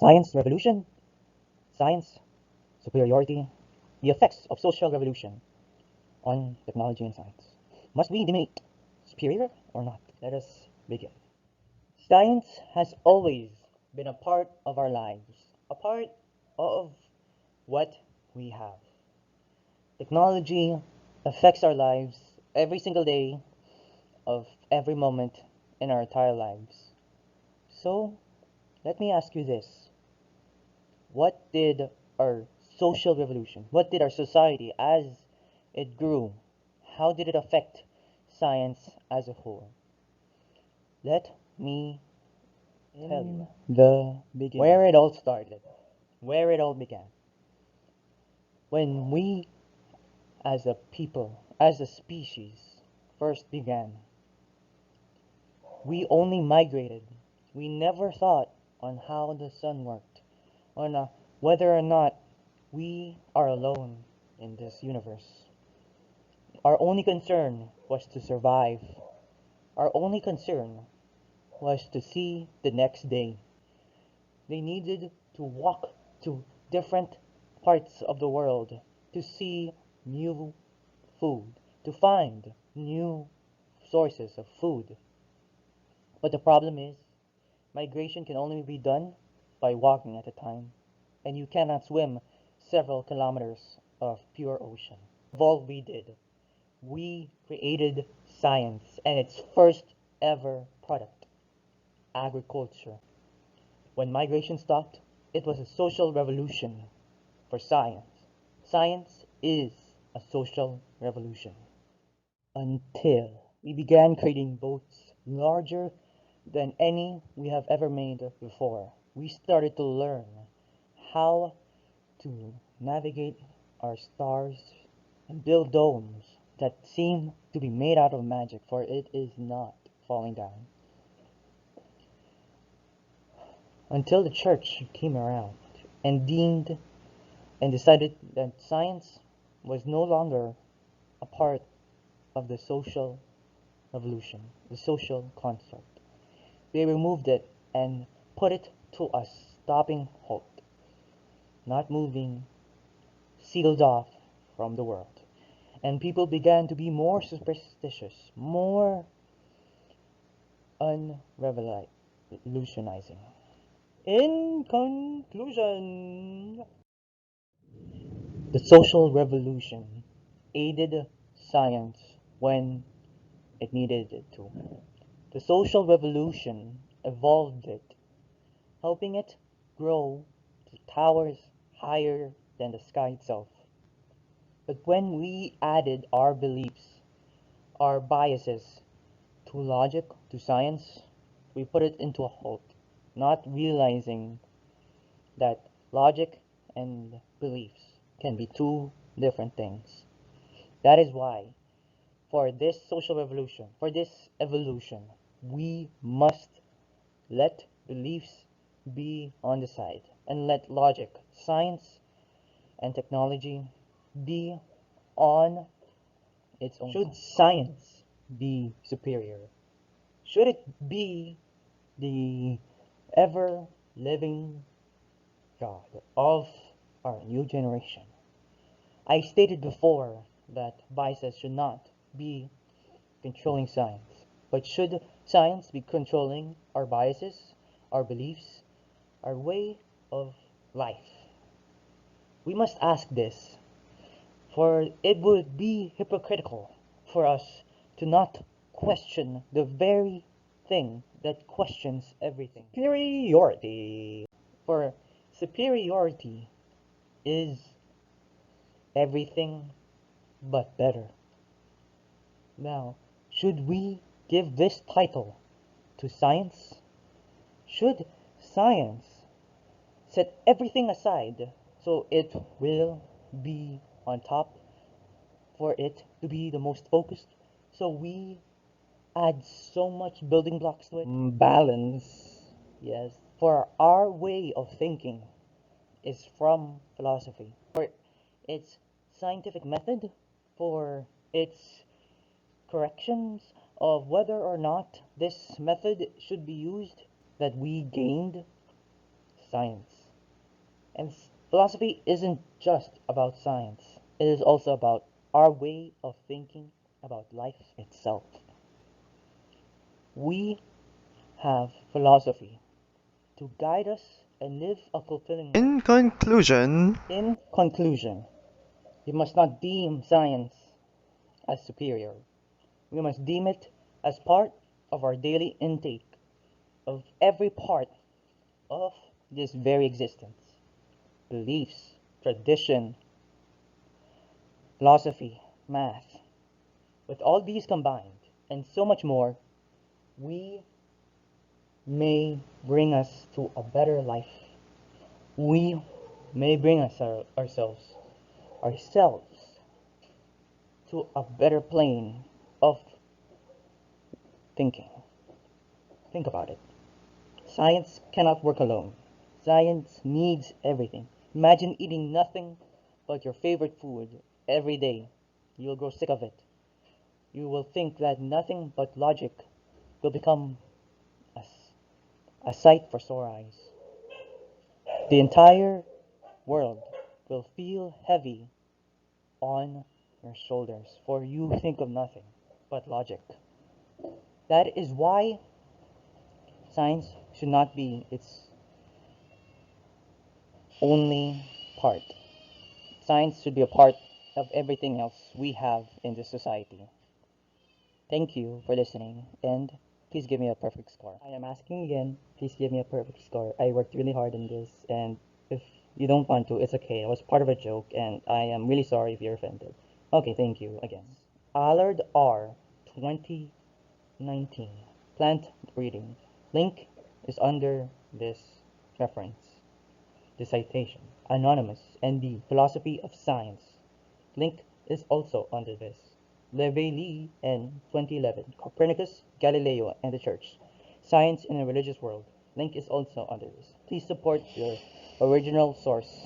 Science revolution, science superiority, the effects of social revolution on technology and science. Must we deem it superior or not? Let us begin. Science has always been a part of our lives, a part of what we have. Technology affects our lives every single day of every moment in our entire lives. So, let me ask you this. What did our social revolution, what did our society as it grew, how did it affect science as a whole? Let me tell you the beginning, where it all started, where it all began. When we as a people, as a species, first began, we only migrated. We never thought on how the sun worked, on whether or not we are alone in this universe. Our only concern was to survive. Our only concern was to see the next day. They needed to walk to different parts of the world to see new food, to find new sources of food. But the problem is, migration can only be done by walking at a time, and you cannot swim several kilometers of pure ocean. Of all we did, we created science and its first ever product, agriculture. When migration stopped, it was a social revolution for science. Science is a social revolution. Until we began creating boats larger than any we have ever made before. We started to learn how to navigate our stars and build domes that seem to be made out of magic, for it is not falling down. Until the church came around and deemed and decided that science was no longer a part of the social revolution, the social construct. They removed it and put it to a stopping halt, not moving, sealed off from the world. And people began to be more superstitious, more unrevolutionizing. In conclusion, the social revolution aided science when it needed it to. The social revolution evolved it, helping it grow to towers higher than the sky itself. But when we added our beliefs, our biases to logic, to science, we put it into a halt, not realizing that logic and beliefs can be two different things. That is why, for this social revolution, for this evolution, we must let beliefs be on the side and let logic, science, and technology be on its own. Should science be superior? Should it be the ever living God of our new generation? I stated before that biases should not be controlling science, but should science be controlling our biases, our beliefs, our way of life? We must ask this, for it would be hypocritical for us to not question the very thing that questions everything. Superiority. For superiority is everything but better. Now, should we give this title to science? Should science set everything aside so it will be on top, for it to be the most focused? So we add so much building blocks to it? Balance, yes. For our way of thinking is from philosophy, for its scientific method, for its corrections of whether or not this method should be used, that we gained science. And philosophy isn't just about science, it is also about our way of thinking about life itself. We have philosophy to guide us and live a fulfilling life. In conclusion, In conclusion, we must not deem science as superior. We must deem it as part of our daily intake of every part of this very existence. Beliefs, tradition, philosophy, math. With all these combined, and so much more, we may bring us to a better life. We may bring ourselves to a better plane of thinking. Think about it. Science cannot work alone. Science needs everything. Imagine eating nothing but your favorite food every day. You will grow sick of it. You will think that nothing but logic will become a, a sight for sore eyes. The entire world will feel heavy on your shoulders, for you think of nothing but logic. That is why science should not be its only part. Science should be a part of everything else we have in this society. Thank you for listening, and please give me a perfect score. I am asking again, please give me a perfect score. I worked really hard on this, and if you don't want to, it's okay. It was part of a joke, and I am really sorry if you're offended. Okay, thank you again. Allard R. 2019. Plant breeding. Link is under this reference. The citation. Anonymous, NB, Philosophy of Science. Link is also under this. Levy N. 2011, Copernicus, Galileo, and the Church. Science in a Religious World. Link is also under this. Please support your original source.